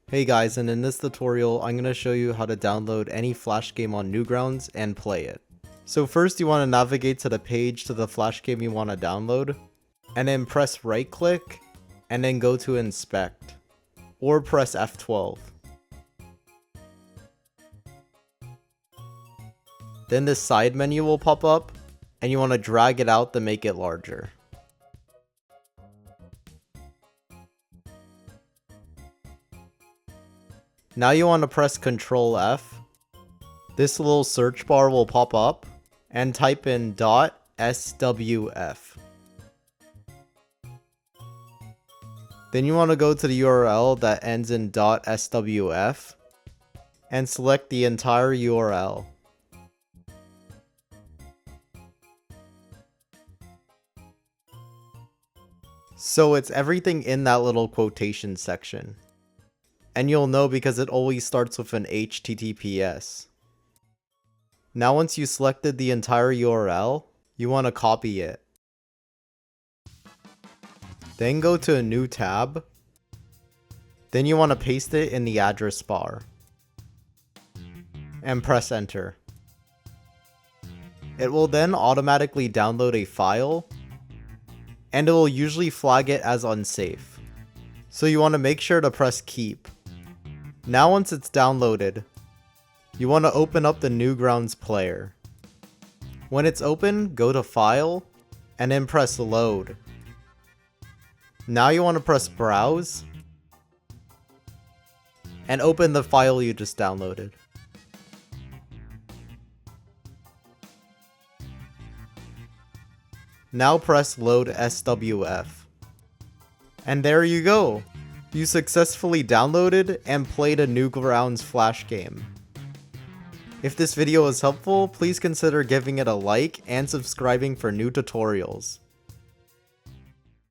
Hey guys, and in this tutorial I'm going to show you how to download any Flash game on NewGrounds and play it. So first you want to navigate to the page to the Flash game you want to download, and then press right click, and then go to inspect, or press F12. Then this side menu will pop up, and you want to drag it out to make it larger. Now you want to press Ctrl F. This little search bar will pop up, and type in .swf. Then you want to go to the URL that ends in .swf, and select the entire URL. So it's everything in that little quotation section. And you'll know because it always starts with an HTTPS. Now once you selected the entire URL, you want to copy it. Then go to a new tab. Then you want to paste it in the address bar. And press enter. It will then automatically download a file, and it will usually flag it as unsafe. So you want to make sure to press keep. Now once it's downloaded, you want to open up the NewGrounds player. When it's open, go to File, and then press Load. Now you want to press Browse, and open the file you just downloaded. Now press Load SWF. And there you go! You successfully downloaded and played a NewGrounds Flash game. If this video was helpful, please consider giving it a like and subscribing for new tutorials.